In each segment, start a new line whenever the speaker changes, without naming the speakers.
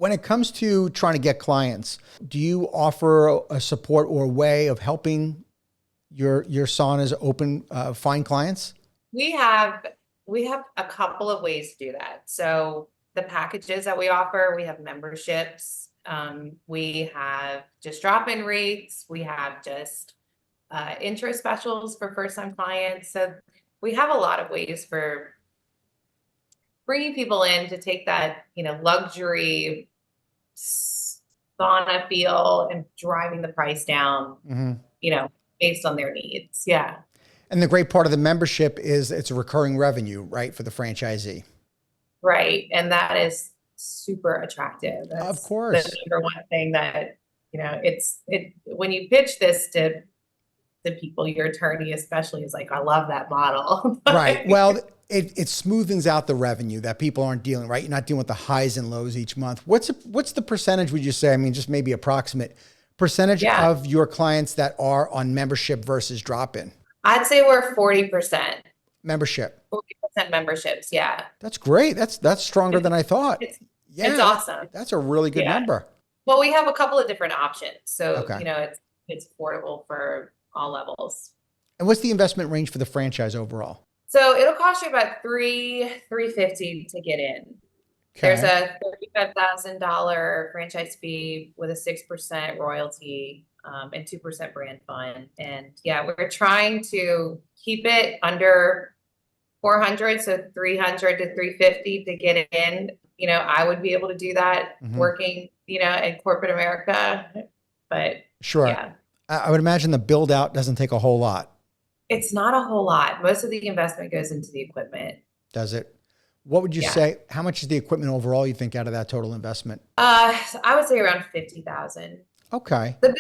When it comes to trying to get clients, do you offer a support or a way of helping your saunas find clients?
We have we have a couple of ways to do that. So the packages that we offer, we have memberships. We have just drop-in rates. We have just intro specials for first-time clients. So we have a lot of ways for bringing people in to take that, luxury sauna feel and driving the price down,
Mm-hmm.
you know, based on their needs. Yeah.
And the great part of the membership is it's a recurring revenue, right, for the franchisee.
Right. And that is super attractive.
Of
That's the
course.
number one thing that, when you pitch this to the people, your attorney especially is like, I love that model.
Right. Well, it smoothens out the revenue that people aren't dealing, right? You're not dealing with the highs and lows each month. What's the percentage, would you say? I mean, just maybe approximate percentage
Yeah.
of your clients that are on membership versus drop-in?
I'd say we're 40%,
Membership.
40% memberships. Yeah.
That's great. That's stronger than I thought.
It's,
Yeah,
it's awesome.
that's a really good
Yeah.
number.
Well, we have a couple of different options. So,
Okay.
it's affordable for all levels.
And what's the investment range for the franchise overall?
So it'll cost you about $350 to get in. There's
Okay.
a $35,000 franchise fee with a 6% royalty, and 2% brand fund. And yeah, we're trying to keep it under 400, so 300 to 350 to get in. I would be able to do that
Mhm.
working, in corporate America, but
Sure.
yeah,
I would imagine the build out doesn't take a whole lot,
it's not a whole lot. Most of the investment goes into the equipment.
does it? What would you
Yeah.
say? How much is the equipment overall, you think, out of that total investment?
So I would say around 50,000.
Okay.
The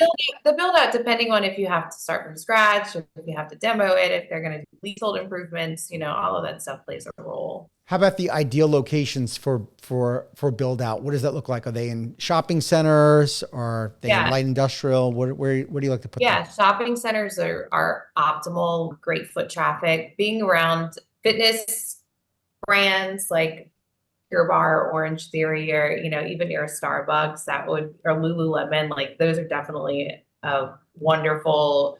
build out, depending on if you have to start from scratch, or if you have to demo it, if they're going to do leasehold improvements, all of that stuff plays a role.
How about the ideal locations for build out? What does that look like? Are they in shopping centers or are they in
Yeah.
light industrial? Where do you like to put
Yeah,
them?
shopping centers are optimal, great foot traffic. Being around fitness brands like Pure Bar, Orange Theory, or even near a Starbucks, or Lululemon, like those are definitely a wonderful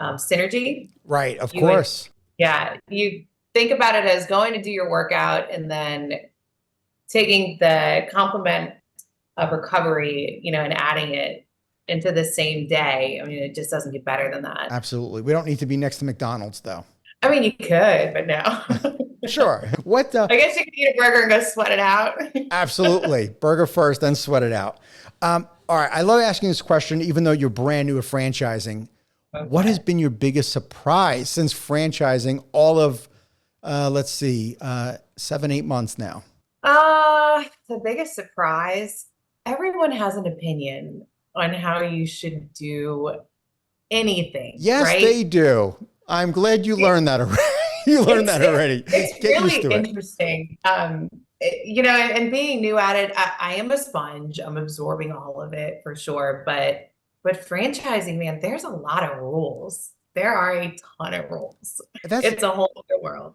synergy.
Right, of
You would,
course.
yeah, you think about it as going to do your workout and then taking the complement of recovery, and adding it into the same day. I mean, it just doesn't get better than that.
Absolutely. We don't need to be next to McDonald's though.
I mean, you could, but no.
Sure. What
I guess you could eat a burger and go sweat it out.
Absolutely. Burger first, then sweat it out. All right. I love asking this question, even though you're brand new at franchising.
Okay.
What has been your biggest surprise since franchising all of, 7, 8 months now?
The biggest surprise, everyone has an opinion on how you should do anything,
Yes,
right?
they do. I'm glad you learned that already. You learned that already.
It's
Get
really
used to it.
interesting. And being new at it, I am a sponge. I'm absorbing all of it for sure. But franchising, man, there's a lot of rules. There are a ton of rules.
That's,
It's a whole other world.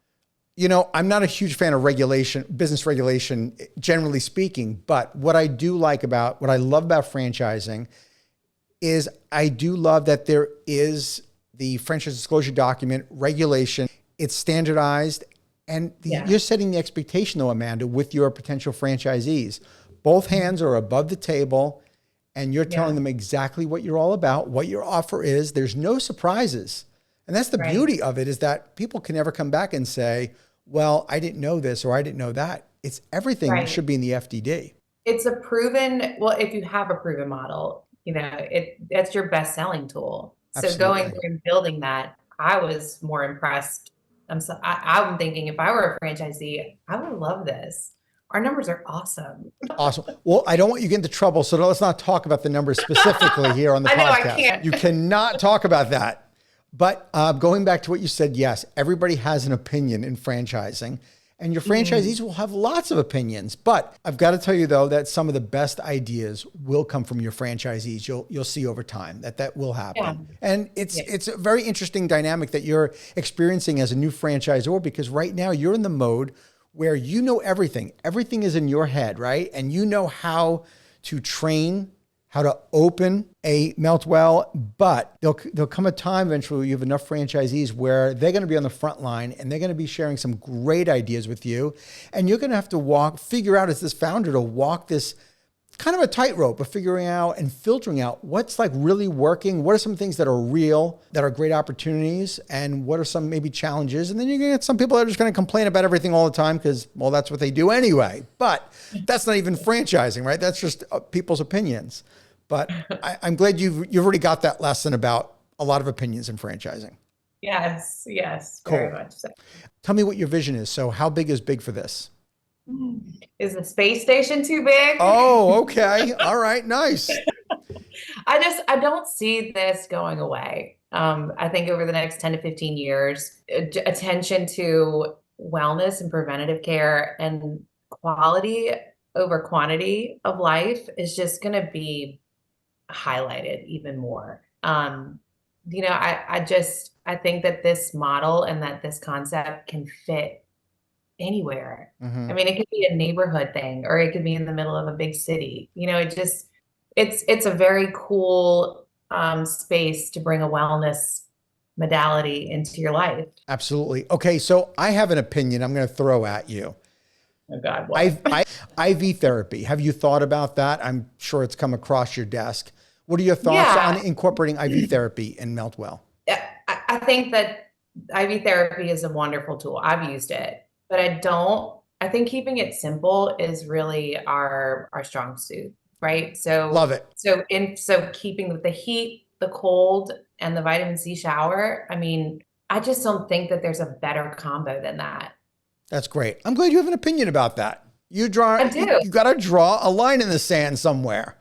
I'm not a huge fan of regulation, business regulation, generally speaking, but what I love about franchising is I do love that there is the franchise disclosure document regulation. It's standardized, and
Yeah.
you're setting the expectation though, Amanda, with your potential franchisees. Both hands are above the table and you're telling
Yeah.
them exactly what you're all about, what your offer is. There's no surprises. And that's the
Right.
beauty of it, is that people can never come back and say, well, I didn't know this or I didn't know that. It's everything
Right.
should be in the FDD.
It's well, if you have a proven model, that's your best selling tool. So going
Absolutely.
through and building that, I was more impressed. I'm thinking if I were a franchisee, I would love this. Our numbers are awesome.
Awesome. Well, I don't want you to get into trouble, so let's not talk about the numbers specifically here on the
I know, I
podcast.
can't.
You cannot talk about that. But going back to what you said, yes, everybody has an opinion in franchising, and your franchisees will have lots of opinions. But I've got to tell you though that some of the best ideas will come from your franchisees. You'll see over time that will happen.
Yeah.
And it's a very interesting dynamic that you're experiencing as a new franchisor, because right now you're in the mode where you know everything. Everything is in your head, right? And you know how to train, how to open a melt well, but there'll come a time eventually where you have enough franchisees where they're going to be on the front line and they're going to be sharing some great ideas with you. And you're going to have to figure out as this founder to walk this kind of a tightrope of figuring out and filtering out what's like really working. What are some things that are real, that are great opportunities, and what are some maybe challenges? And then you're going to get some people that are just going to complain about everything all the time because, well, that's what they do anyway. But that's not even franchising, right? That's just people's opinions. But I'm glad you've already got that lesson about a lot of opinions in franchising.
Yes,
Cool.
very much so.
Tell me what your vision is. So how big is big for this?
Is the space station too big?
Oh, okay. All right. Nice.
I don't see this going away. I think over the next 10 to 15 years, attention to wellness and preventative care and quality over quantity of life is just going to be highlighted even more. I think that this model and that this concept can fit anywhere.
Mm-hmm.
I mean, it could be a neighborhood thing, or it could be in the middle of a big city. It's a very cool space to bring a wellness modality into your life.
Absolutely. Okay, so I have an opinion I'm going to throw at you.
Oh God, what?
IV therapy. Have you thought about that? I'm sure it's come across your desk. What are your thoughts on incorporating IV therapy in Meltwell?
I think that IV therapy is a wonderful tool. I've used it, but I think keeping it simple is really our strong suit, right? So
love it.
So keeping the heat, the cold, and the vitamin C shower. I mean, I just don't think that there's a better combo than that.
That's great. I'm glad you have an opinion about that.
I do.
You got to draw a line in the sand somewhere.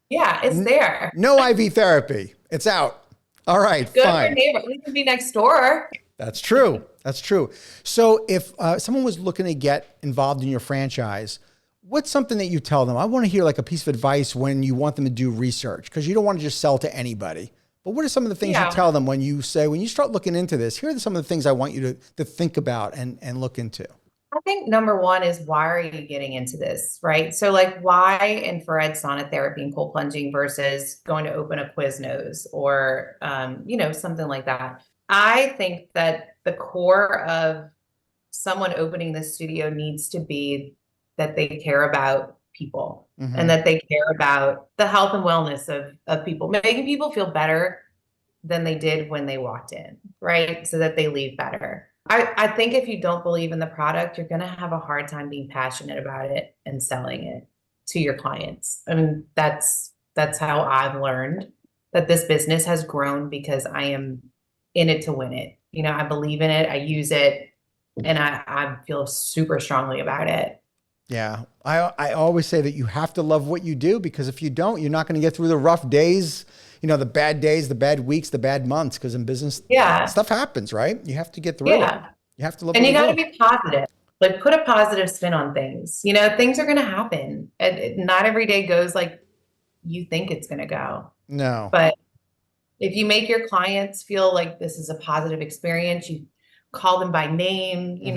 Yeah, it's there.
No IV therapy. It's out. All right,
Good
fine.
for neighbor. We can be next door.
That's true. That's true. So if someone was looking to get involved in your franchise, what's something that you tell them? I want to hear like a piece of advice when you want them to do research, because you don't want to just sell to anybody. But what are some of the things you tell them when you start looking into this? Here are some of the things I want you to think about and look into.
I think number one is, why are you getting into this, right? So like, why infrared sauna therapy and cold plunging versus going to open a Quiznos or, something like that. I think that the core of someone opening this studio needs to be that they care about people,
Mm-hmm.
and that they care about the health and wellness of people, making people feel better than they did when they walked in, right? So that they leave better. I think if you don't believe in the product, you're going to have a hard time being passionate about it and selling it to your clients. I mean, that's how I've learned that this business has grown, because I am in it to win it. I believe in it. I use it, and I feel super strongly about it.
Yeah. I always say that you have to love what you do, because if you don't, you're not going to get through the rough days, the bad days, the bad weeks, the bad months, because in business, stuff happens, right? You have to get through it. You have to love it.
And you got to be positive. Like, put a positive spin on things. Things are going to happen. Not every day goes like you think it's going to go.
No.
But if you make your clients feel like this is a positive experience, you call them by name, you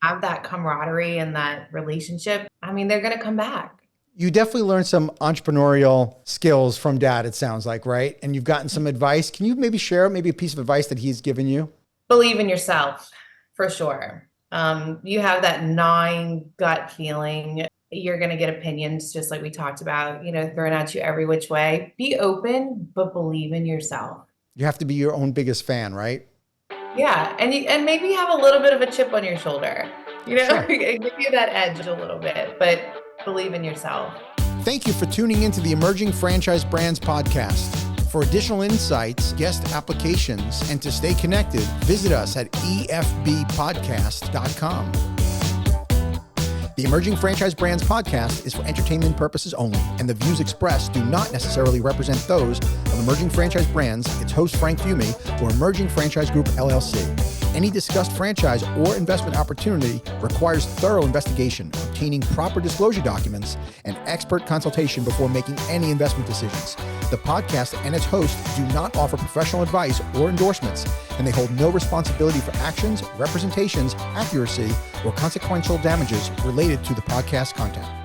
have that camaraderie and that relationship, I mean, they're going to come back.
You definitely learned some entrepreneurial skills from Dad, it sounds like, right? And you've gotten some advice. Can you maybe share a piece of advice that he's given you?
Believe in yourself, for sure. You have that gnawing gut feeling. You're going to get opinions, just like we talked about, thrown at you every which way. Be open, but believe in yourself.
You have to be your own biggest fan, right?
Yeah. And maybe have a little bit of a chip on your shoulder,
Sure.
Give you that edge a little bit, but believe in yourself.
Thank you for tuning into the Emerging Franchise Brands podcast. For additional insights, guest applications, and to stay connected, visit us at efbpodcast.com. The Emerging Franchise Brands podcast is for entertainment purposes only, and the views expressed do not necessarily represent those of Emerging Franchise Brands, its host Frank Fumey, or Emerging Franchise Group LLC. Any discussed franchise or investment opportunity requires thorough investigation, obtaining proper disclosure documents, and expert consultation before making any investment decisions. The podcast and its hosts do not offer professional advice or endorsements, and they hold no responsibility for actions, representations, accuracy, or consequential damages related to the podcast content.